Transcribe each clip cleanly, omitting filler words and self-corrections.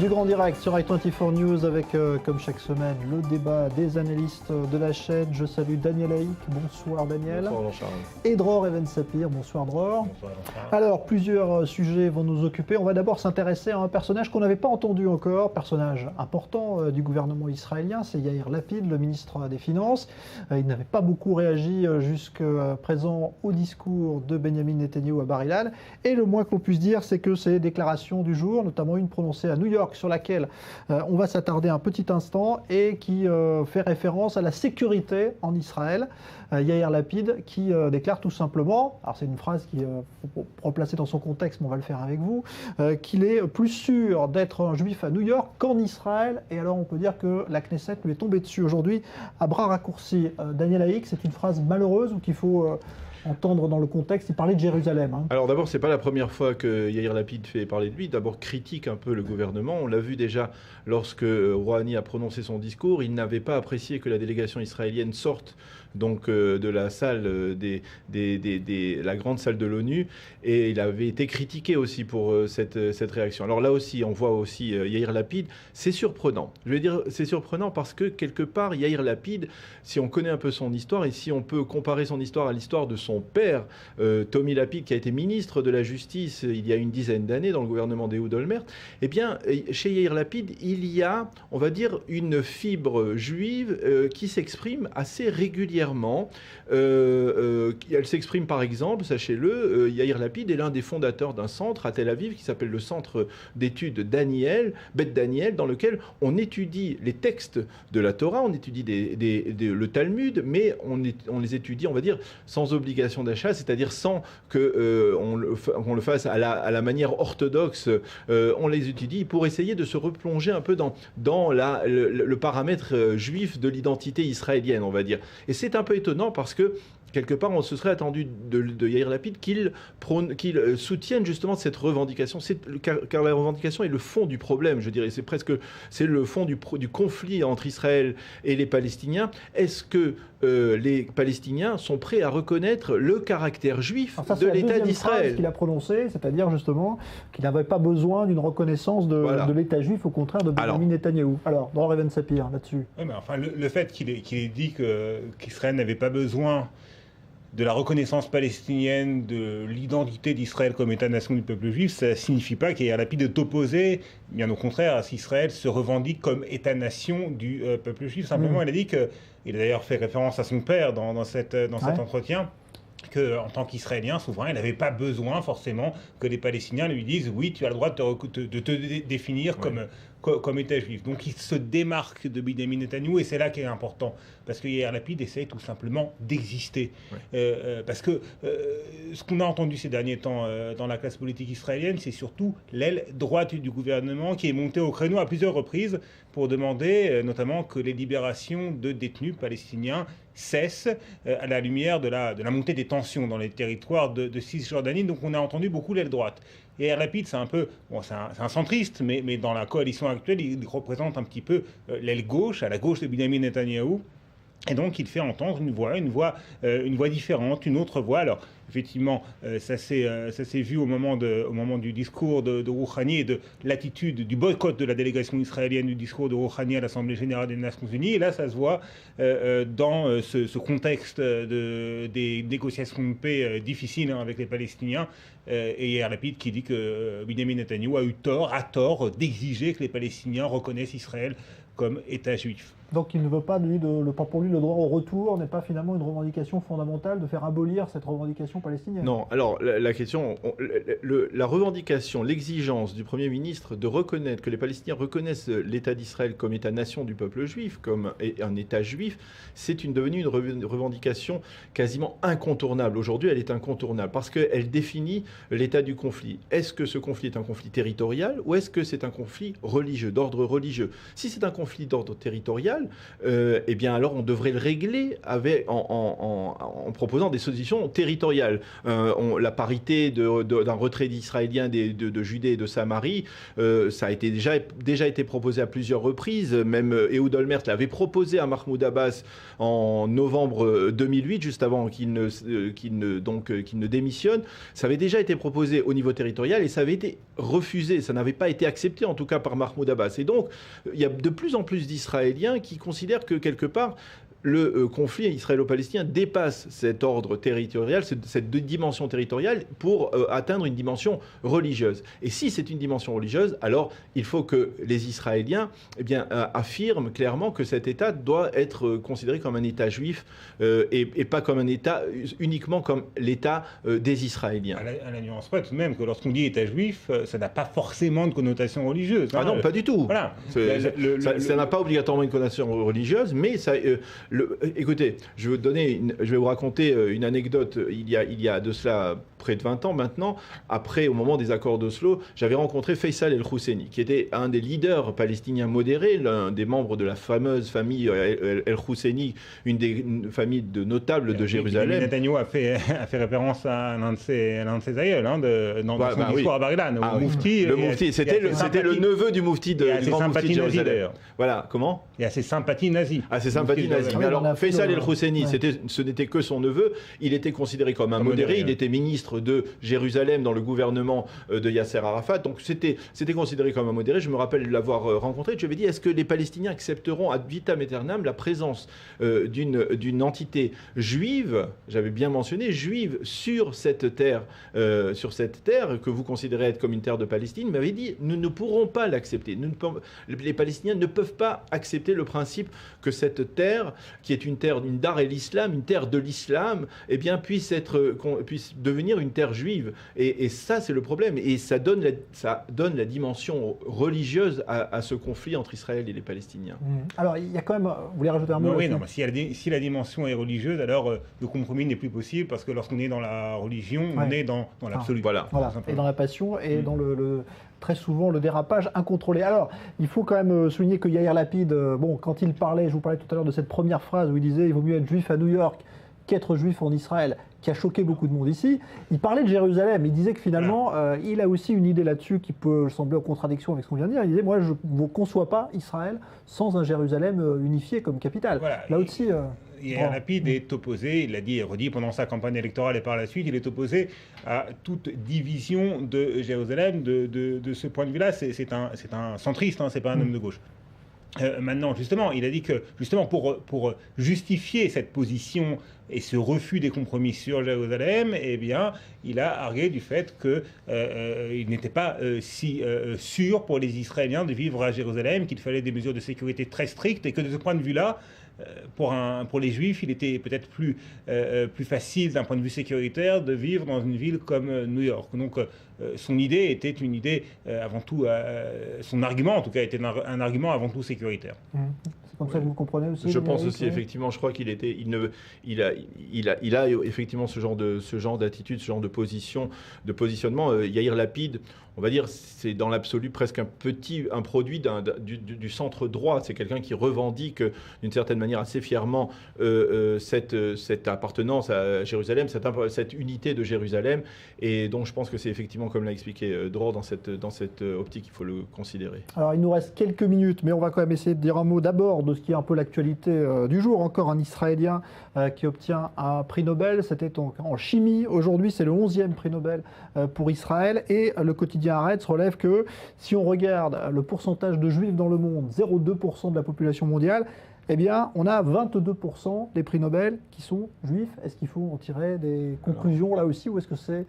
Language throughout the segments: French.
Du grand direct sur i24 News avec, comme chaque semaine, le débat des analystes de la chaîne. Je salue Daniel Haïk. Bonsoir Daniel. Bonsoir Jean-Charles. Et Dror Even-Sapir. Bonsoir Dror. Bonsoir Jean-Charles. Alors, plusieurs sujets vont nous occuper. On va d'abord s'intéresser à un personnage qu'on n'avait pas entendu encore, personnage important du gouvernement israélien, c'est Yair Lapid, le ministre des Finances. Il n'avait pas beaucoup réagi jusqu'à présent au discours de Benjamin Netanyahou à Bar-Ilan. Et le moins que l'on puisse dire, c'est que ces déclarations du jour, notamment une prononcée à New York, sur laquelle on va s'attarder un petit instant, et qui fait référence à la sécurité en Israël. Yair Lapid qui déclare tout simplement, alors c'est une phrase qui faut replacer dans son contexte, mais on va le faire avec vous, qu'il est plus sûr d'être un juif à New York qu'en Israël. Et alors on peut dire que la Knesset lui est tombée dessus aujourd'hui à bras raccourcis. Daniel Haïk, c'est une phrase malheureuse ou qu'il faut entendre dans le contexte? Il parlait de Jérusalem. Alors d'abord, c'est pas la première fois que Yair Lapid fait parler de lui. D'abord, critique un peu le gouvernement. On l'a vu déjà lorsque Rouhani a prononcé son discours. Il n'avait pas apprécié que la délégation israélienne sorte donc de la salle la grande salle de l'ONU, et il avait été critiqué aussi pour cette réaction. Alors là aussi, on voit aussi Yair Lapid. C'est surprenant. Je vais dire, c'est surprenant parce que quelque part, Yair Lapid, si on connaît un peu son histoire et si on peut comparer son histoire à l'histoire de son père, Tommy Lapid, qui a été ministre de la Justice il y a une dizaine d'années dans le gouvernement d'Ehud Olmert, eh bien, chez Yair Lapid, il y a, on va dire, une fibre juive qui s'exprime assez régulièrement. Elle s'exprime par exemple, sachez-le, Yair Lapid est l'un des fondateurs d'un centre à Tel Aviv qui s'appelle le Centre d'études Daniel, Beth Daniel, dans lequel on étudie les textes de la Torah, on étudie le Talmud, mais on les étudie, on va dire, sans obligation d'achat, c'est-à-dire sans qu'on le fasse à la manière orthodoxe. On les étudie pour essayer de se replonger un peu dans le paramètre juif de l'identité israélienne, on va dire. Et c'est un peu étonnant parce que quelque part, on se serait attendu de Yair Lapid qu'il soutienne justement cette revendication. Car la revendication est le fond du problème, je dirais. C'est le fond du conflit entre Israël et les Palestiniens. Est-ce que les Palestiniens sont prêts à reconnaître le caractère juif de l'État d'Israël? C'est qu'il a prononcé, c'est-à-dire justement qu'il n'avait pas besoin d'une reconnaissance de l'État juif, au contraire de Benjamin Netanyahou. Alors, Dror Even-Sapir, là-dessus. Oui, mais enfin, le fait qu'il ait dit qu'Israël n'avait pas besoin de la reconnaissance palestinienne, de l'identité d'Israël comme État-nation du peuple juif, ça ne signifie pas qu'il y a Lapid est opposé, bien au contraire, à ce qu'Israël se revendique comme État-nation du peuple juif. Simplement, il a dit que, il a d'ailleurs fait référence à son père dans cet entretien, qu'en tant qu'Israélien souverain, il n'avait pas besoin forcément que les Palestiniens lui disent « oui, tu as le droit de te définir comme État juif ». Donc il se démarque de Benjamin Netanyahou, et c'est là qu'il est important, parce que Yair Lapid essaye tout simplement d'exister. Parce que ce qu'on a entendu ces derniers temps dans la classe politique israélienne, c'est surtout l'aile droite du gouvernement qui est montée au créneau à plusieurs reprises pour demander notamment que les libérations de détenus palestiniens cessent à la lumière de la montée des tensions dans les territoires de Cisjordanie. Donc on a entendu beaucoup l'aile droite. Et Yair Lapid, c'est un peu, c'est un centriste, mais dans la coalition actuelle, il représente un petit peu l'aile gauche, à la gauche de Benjamin Netanyahou. Et donc il fait entendre une voix différente, une autre voix. Alors effectivement, ça s'est vu au moment du discours de Rouhani et de l'attitude du boycott de la délégation israélienne du discours de Rouhani à l'Assemblée générale des Nations Unies. Et là, ça se voit dans ce contexte des négociations de paix difficiles avec les Palestiniens. Et Yair Lapid qui dit que Benjamin Netanyahou a tort d'exiger que les Palestiniens reconnaissent Israël comme État juif. Donc il ne veut pas, pour lui, le droit au retour n'est pas finalement une revendication fondamentale de faire abolir cette revendication palestinienne. Non, alors la question, la revendication, l'exigence du Premier ministre de reconnaître, que les Palestiniens reconnaissent l'État d'Israël comme État-nation du peuple juif, comme un État juif, c'est devenue une revendication quasiment incontournable. Aujourd'hui, elle est incontournable parce qu'elle définit l'état du conflit. Est-ce que ce conflit est un conflit territorial ou est-ce que c'est un conflit religieux, d'ordre religieux? Si c'est un conflit d'ordre territorial, territorial, eh bien alors on devrait le régler en proposant des solutions territoriales. La parité d'un retrait d'Israéliens de Judée et de Samarie, ça a déjà été proposé à plusieurs reprises. Même Ehud Olmert l'avait proposé à Mahmoud Abbas en novembre 2008, juste avant qu'il ne démissionne. Ça avait déjà été proposé au niveau territorial et ça avait été refusé. Ça n'avait pas été accepté, en tout cas par Mahmoud Abbas. Et donc, il y a de plus en plus d'Israéliens qui considèrent que, quelque part, le conflit israélo-palestinien dépasse cet ordre territorial, cette dimension territoriale, pour atteindre une dimension religieuse. Et si c'est une dimension religieuse, alors il faut que les Israéliens affirment clairement que cet État doit être considéré comme un État juif et pas comme un État, uniquement comme l'État des Israéliens. À la nuance près, tout de même, que lorsqu'on dit État juif, ça n'a pas forcément de connotation religieuse. Ah non, pas du tout. Voilà. Ça n'a pas obligatoirement une connotation religieuse, mais ça... écoutez, je vais vous raconter une anecdote. Il y a de cela près de 20 ans maintenant, au moment des accords d'Oslo, j'avais rencontré Faisal El-Husseini, qui était un des leaders palestiniens modérés, l'un des membres de la fameuse famille El-Husseini, une famille de notables de Jérusalem. Netanyahu a fait référence à l'un de ses aïeuls, dans son discours à Bar-Ilan, au Moufti. Le Moufti, c'était le neveu du Moufti du grand Moufti de Jérusalem. Voilà, comment ? Et à ses sympathies nazies. À ses sympathies nazies. Mais alors, Faisal El-Husseini, ce n'était que son neveu. Il était considéré comme un modéré. Il était ministre de Jérusalem dans le gouvernement de Yasser Arafat. Donc, c'était considéré comme un modéré. Je me rappelle l'avoir rencontré. Je lui avais dit, est-ce que les Palestiniens accepteront ad vitam aeternam la présence d'une entité juive, j'avais bien mentionné, juive, sur cette terre que vous considérez être comme une terre de Palestine? Il m'avait dit, nous ne pourrons pas l'accepter. Les Palestiniens ne peuvent pas accepter le principe que cette terre, qui est une terre d'une Dar el-Islam, une terre de l'islam, puisse devenir une terre juive. Et ça, c'est le problème. Et ça donne la dimension religieuse à ce conflit entre Israël et les Palestiniens. Alors, il y a quand même... Vous voulez rajouter un mot? Oui, non, si la dimension est religieuse, alors le compromis n'est plus possible, parce que lorsqu'on est dans la religion, on est dans l'absolu. Voilà. Et dans la passion, et dans très souvent le dérapage incontrôlé. Alors, il faut quand même souligner que Yair Lapid, quand il parlait, je vous parlais tout à l'heure de cette première phrase où il disait « il vaut mieux être juif à New York qu'être juif en Israël », qui a choqué beaucoup de monde ici, il parlait de Jérusalem. Il disait que finalement, il a aussi une idée là-dessus qui peut sembler en contradiction avec ce qu'on vient de dire. Il disait « moi, je ne conçois pas Israël sans un Jérusalem unifié comme capitale voilà. ». Là aussi... Yair Lapid est opposé, il l'a dit et redit pendant sa campagne électorale et par la suite, il est opposé à toute division de Jérusalem. De ce point de vue-là, c'est un centriste, c'est pas un homme de gauche. Maintenant, justement, il a dit que justement pour justifier cette position et ce refus des compromis sur Jérusalem, il a argué du fait qu'il n'était pas si sûr pour les Israéliens de vivre à Jérusalem, qu'il fallait des mesures de sécurité très strictes et que de ce point de vue-là, pour les Juifs, il était peut-être plus facile d'un point de vue sécuritaire de vivre dans une ville comme New York. Donc son idée était une idée avant tout, son argument en tout cas était un argument avant tout sécuritaire. C'est comme ça que vous comprenez aussi? Je pense aussi, effectivement, je crois qu'il a effectivement ce genre d'attitude, ce genre de positionnement. Yair Lapid, on va dire, c'est dans l'absolu presque un produit du centre droit. C'est quelqu'un qui revendique d'une certaine manière assez fièrement cette appartenance à Jérusalem, cette unité de Jérusalem. Et donc je pense que c'est effectivement, comme l'a expliqué Dror, dans cette optique, il faut le considérer. Alors il nous reste quelques minutes, mais on va quand même essayer de dire un mot d'abord de ce qui est un peu l'actualité du jour. Encore un Israélien qui obtient un prix Nobel. C'était en chimie. Aujourd'hui, c'est le 11e prix Nobel pour Israël. Et le quotidien Haaretz relève que si on regarde le pourcentage de juifs dans le monde, 0,2% de la population mondiale, on a 22% des prix Nobel qui sont juifs. Est-ce qu'il faut en tirer des conclusions là aussi, ou est-ce que c'est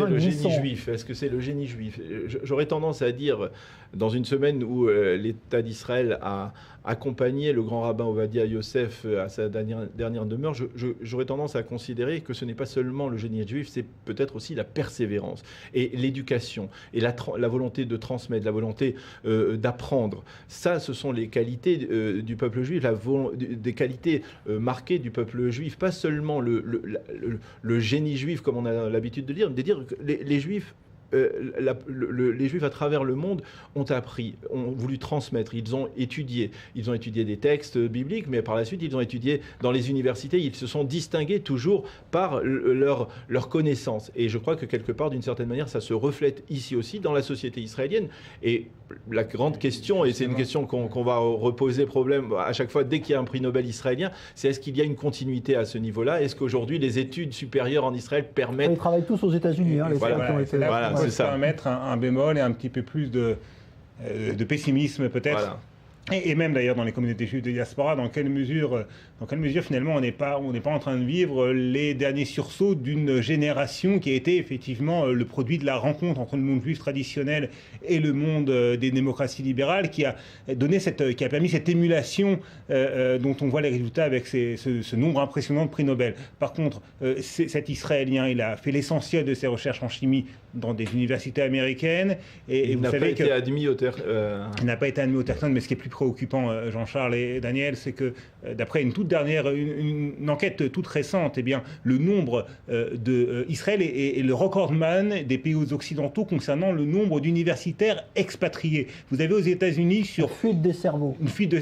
le génie juif? Est-ce que c'est le génie juif? J'aurais tendance à dire, dans une semaine où l'État d'Israël a accompagné le grand rabbin Ovadia Yosef à sa dernière demeure, j'aurais tendance à considérer que ce n'est pas seulement le génie juif, c'est peut-être aussi la persévérance et l'éducation et la volonté de transmettre, la volonté d'apprendre. Ça, ce sont les qualités du peuple juif, des qualités marquées du peuple juif, pas seulement le génie juif comme on a l'habitude de dire, mais de dire que les juifs les Juifs à travers le monde ont appris, ont voulu transmettre, ils ont étudié des textes bibliques, mais par la suite ils ont étudié dans les universités, ils se sont distingués toujours par leur connaissance. Et je crois que quelque part, d'une certaine manière, ça se reflète ici aussi dans la société israélienne. Et la grande question, et c'est une question qu'on va reposer problème à chaque fois dès qu'il y a un prix Nobel israélien, c'est est-ce qu'il y a une continuité à ce niveau-là? Est-ce qu'aujourd'hui les études supérieures en Israël permettent... Ils travaillent tous aux États-Unis, les voilà, qui ont été... Voilà, c'est ça. Mettre un bémol et un petit peu plus de pessimisme peut-être. Voilà. Et même d'ailleurs dans les communautés juives de diaspora, dans quelle mesure finalement on n'est pas en train de vivre les derniers sursauts d'une génération qui a été effectivement le produit de la rencontre entre le monde juif traditionnel et le monde des démocraties libérales, qui a permis cette émulation dont on voit les résultats avec ce nombre impressionnant de prix Nobel. Par contre, cet Israélien, il a fait l'essentiel de ses recherches en chimie dans des universités américaines, et il n'a pas été admis au Il n'a pas été admis au Terre-Sainte, mais ce qui est plus préoccupant, Jean-Charles et Daniel, c'est que d'après une toute dernière une enquête toute récente, eh bien, le nombre Israël est le recordman des pays occidentaux concernant le nombre d'universitaires expatriés. Vous avez aux États-Unis sur fuite des cerveaux,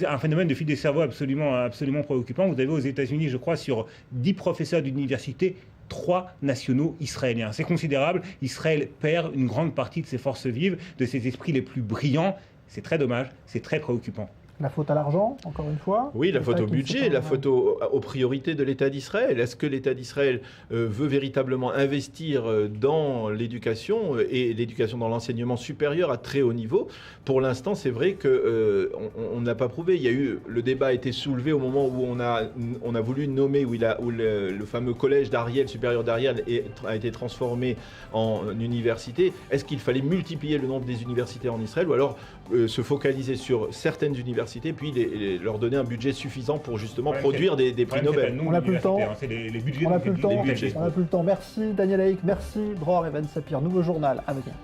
un phénomène de fuite des cerveaux absolument préoccupant. Vous avez aux États-Unis, je crois, sur 10 professeurs d'université, 3 nationaux israéliens. C'est considérable. Israël perd une grande partie de ses forces vives, de ses esprits les plus brillants. C'est très dommage, c'est très préoccupant. La faute à l'argent, encore une fois. Oui, la faute au budget, la faute aux priorités de l'État d'Israël. Est-ce que l'État d'Israël veut véritablement investir dans l'éducation et l'éducation dans l'enseignement supérieur à très haut niveau? Pour l'instant, c'est vrai qu'on n'a pas prouvé. Il y a eu, le débat a été soulevé au moment où on a voulu nommer, où le fameux collège d'Ariel, supérieur d'Ariel, a été transformé en université. Est-ce qu'il fallait multiplier le nombre des universités en Israël, ou alors se focaliser sur certaines universités, puis leur donner un budget suffisant pour justement produire des prix Nobel? On n'a plus le temps. On n'a plus le temps. Les budgets. Merci Daniel Haïk, merci Dror et Ben Sapir. Nouveau journal à venir.